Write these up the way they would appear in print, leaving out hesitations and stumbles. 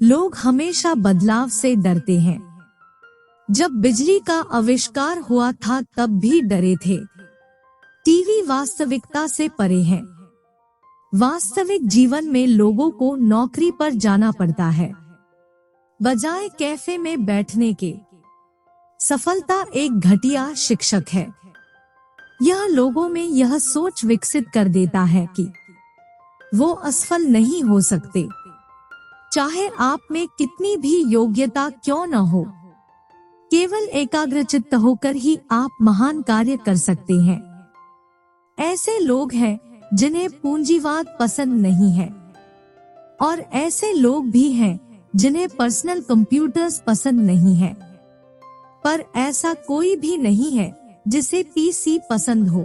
लोग हमेशा बदलाव से डरते हैं। जब बिजली का आविष्कार हुआ था तब भी डरे थे। टीवी वास्तविकता से परे है। वास्तविक जीवन में लोगों को नौकरी पर जाना पड़ता है बजाय कैफे में बैठने के। सफलता एक घटिया शिक्षक है। यह लोगों में यह सोच विकसित कर देता है कि वो असफल नहीं हो सकते, चाहे आप में कितनी भी योग्यता क्यों न हो। केवल एकाग्रचित्त होकर ही आप महान कार्य कर सकते हैं। ऐसे लोग हैं जिन्हें पूंजीवाद पसंद नहीं है, और ऐसे लोग भी हैं जिन्हें पर्सनल कंप्यूटर्स पसंद नहीं है। पर ऐसा कोई भी नहीं है जिसे पीसी पसंद हो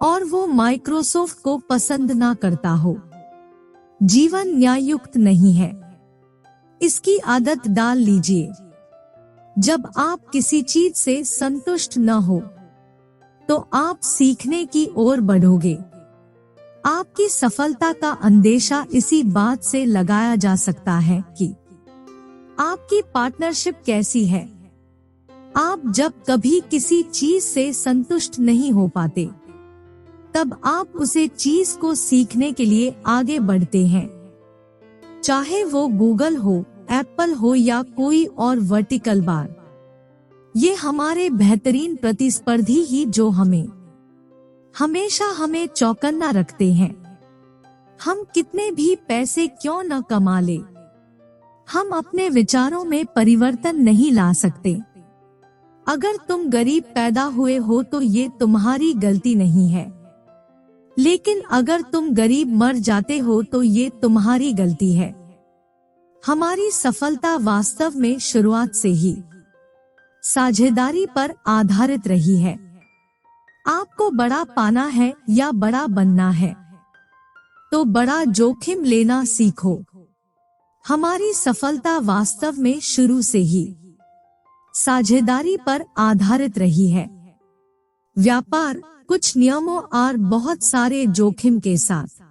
और वो माइक्रोसॉफ्ट को पसंद ना करता हो। जीवन न्याययुक्त नहीं है। इसकी आदत डाल लीजिए। जब आप किसी चीज से संतुष्ट न हो तो आप सीखने की ओर बढ़ोगे। आपकी सफलता का अंदेशा इसी बात से लगाया जा सकता है कि आपकी पार्टनरशिप कैसी है। आप जब कभी किसी चीज से संतुष्ट नहीं हो पाते तब आप उसे चीज को सीखने के लिए आगे बढ़ते हैं, चाहे वो गूगल हो, एप्पल हो या कोई और वर्टिकल बार। ये हमारे बेहतरीन प्रतिस्पर्धी ही जो हमेशा हमें चौकन्ना रखते हैं। हम कितने भी पैसे क्यों न कमा ले, हम अपने विचारों में परिवर्तन नहीं ला सकते। अगर तुम गरीब पैदा हुए हो तो ये तुम्हारी गलती नहीं है, लेकिन अगर तुम गरीब मर जाते हो तो ये तुम्हारी गलती है। हमारी सफलता वास्तव में शुरुआत से ही साझेदारी पर आधारित रही है। आपको बड़ा पाना है या बड़ा बनना है तो बड़ा जोखिम लेना सीखो। हमारी सफलता वास्तव में शुरू से ही साझेदारी पर आधारित रही है। व्यापार कुछ नियमों और बहुत सारे जोखिम के साथ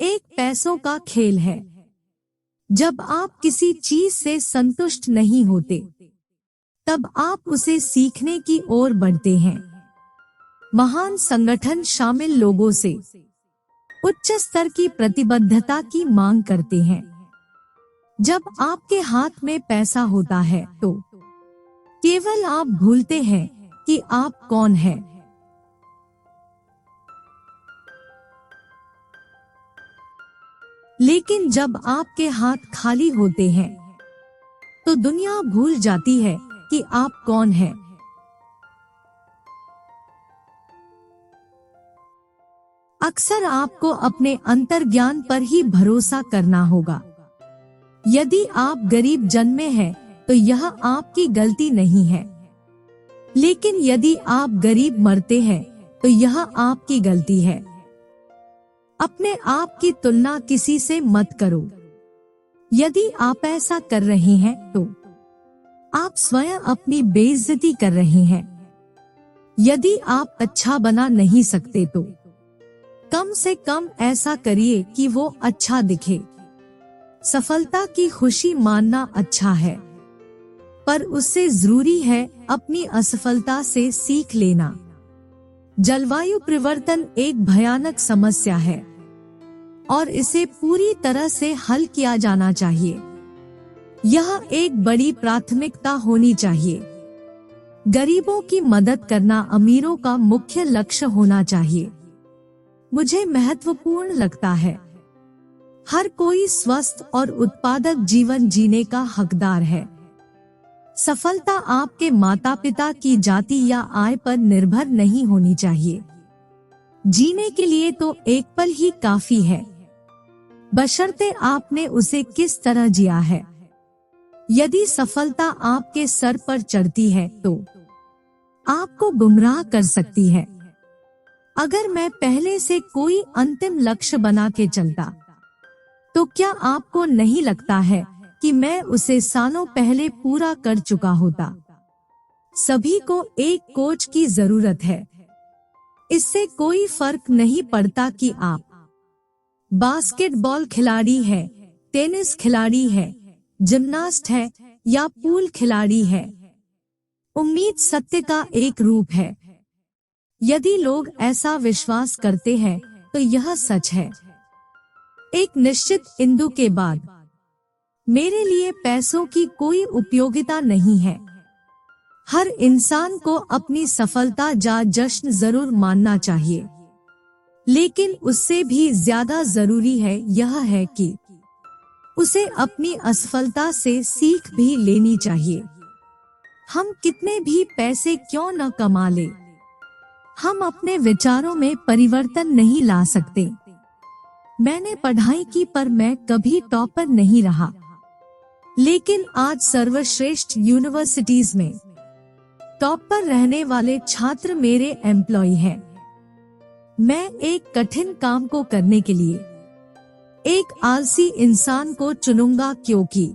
एक पैसों का खेल है। जब आप किसी चीज से संतुष्ट नहीं होते तब आप उसे सीखने की ओर बढ़ते हैं। महान संगठन शामिल लोगों से उच्च स्तर की प्रतिबद्धता की मांग करते हैं। जब आपके हाथ में पैसा होता है तो केवल आप भूलते हैं कि आप कौन हैं। लेकिन जब आपके हाथ खाली होते हैं तो दुनिया भूल जाती है कि आप कौन हैं। अक्सर आपको अपने अंतर्ज्ञान पर ही भरोसा करना होगा। यदि आप गरीब जन्मे हैं तो यह आपकी गलती नहीं है, लेकिन यदि आप गरीब मरते हैं तो यह आपकी गलती है। अपने आप की तुलना किसी से मत करो। यदि आप ऐसा कर रहे हैं तो आप स्वयं अपनी बेइज्जती कर रहे हैं। यदि आप अच्छा बना नहीं सकते तो कम से कम ऐसा करिए कि वो अच्छा दिखे। सफलता की खुशी मानना अच्छा है, पर उससे जरूरी है अपनी असफलता से सीख लेना। जलवायु परिवर्तन एक भयानक समस्या है और इसे पूरी तरह से हल किया जाना चाहिए। यह एक बड़ी प्राथमिकता होनी चाहिए। गरीबों की मदद करना अमीरों का मुख्य लक्ष्य होना चाहिए। मुझे महत्वपूर्ण लगता है हर कोई स्वस्थ और उत्पादक जीवन जीने का हकदार है। सफलता आपके माता पिता की जाति या आय पर निर्भर नहीं होनी चाहिए। जीने के लिए तो एक पल ही काफी है, बशर्ते आपने उसे किस तरह जिया है। यदि सफलता आपके सर पर चढ़ती है तो आपको गुमराह कर सकती है। अगर मैं पहले से कोई अंतिम लक्ष्य बना के चलता तो क्या आपको नहीं लगता है कि मैं उसे सालों पहले पूरा कर चुका होता? सभी को एक कोच की जरूरत है। इससे कोई फर्क नहीं पड़ता कि आप बास्केटबॉल खिलाड़ी हैं टेनिस खिलाड़ी है, जिम्नास्ट है या पूल खिलाड़ी है, उम्मीद सत्य का एक रूप है। यदि लोग ऐसा विश्वास करते हैं तो यह सच है। एक निश्चित बिंदु के बाद मेरे लिए पैसों की कोई उपयोगिता नहीं है। हर इंसान को अपनी सफलता का जश्न जरूर मानना चाहिए, लेकिन उससे भी ज्यादा जरूरी है यह है कि उसे अपनी असफलता से सीख भी लेनी चाहिए। हम कितने भी पैसे क्यों न कमा ले, हम अपने विचारों में परिवर्तन नहीं ला सकते। मैंने पढ़ाई की पर मैं कभी टॉपर नहीं रहा, लेकिन आज सर्वश्रेष्ठ यूनिवर्सिटीज में टॉप पर रहने वाले छात्र मेरे एम्प्लॉय हैं। मैं एक कठिन काम को करने के लिए एक आलसी इंसान को चुनूंगा, क्योंकि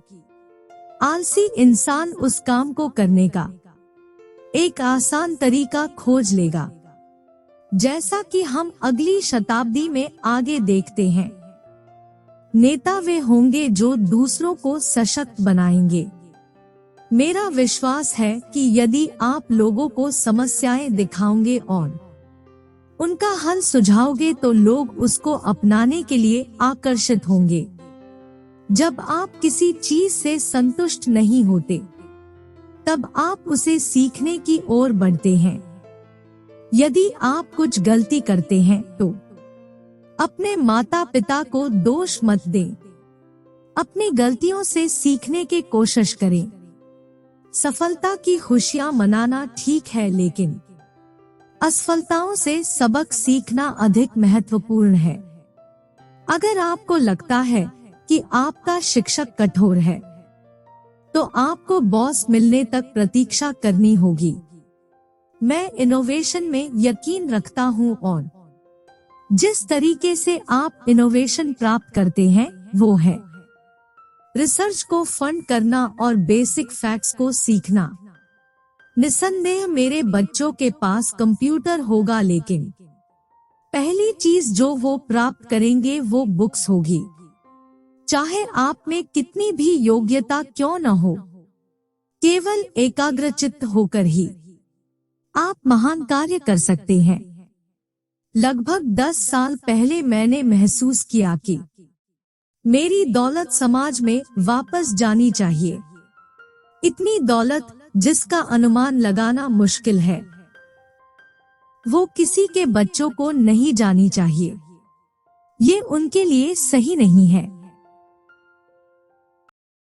आलसी इंसान उस काम को करने का एक आसान तरीका खोज लेगा। जैसा कि हम अगली शताब्दी में आगे देखते हैं, नेता वे होंगे जो दूसरों को सशक्त बनाएंगे। मेरा विश्वास है कि यदि आप लोगों को समस्याएं दिखाओगे और उनका हल सुझाओगे तो लोग उसको अपनाने के लिए आकर्षित होंगे। जब आप किसी चीज से संतुष्ट नहीं होते, तब आप उसे सीखने की ओर बढ़ते हैं। यदि आप कुछ गलती करते हैं तो अपने माता पिता को दोष मत दें। अपनी गलतियों से सीखने की कोशिश करें। सफलता की खुशियां मनाना ठीक है, लेकिन असफलताओं से सबक सीखना अधिक महत्वपूर्ण है। अगर आपको लगता है कि आपका शिक्षक कठोर है, तो आपको बॉस मिलने तक प्रतीक्षा करनी होगी। मैं इनोवेशन में यकीन रखता हूं और जिस तरीके से आप इनोवेशन प्राप्त करते हैं वो है रिसर्च को फंड करना और बेसिक फैक्ट्स को सीखना। निसंदेह मेरे बच्चों के पास कंप्यूटर होगा, लेकिन पहली चीज जो वो प्राप्त करेंगे वो बुक्स होगी। चाहे आप में कितनी भी योग्यता क्यों न हो, केवल एकाग्रचित्त होकर ही आप महान कार्य कर सकते हैं। लगभग 10 साल पहले मैंने महसूस किया कि मेरी दौलत समाज में वापस जानी चाहिए। इतनी दौलत जिसका अनुमान लगाना मुश्किल है, वो किसी के बच्चों को नहीं जानी चाहिए। ये उनके लिए सही नहीं है।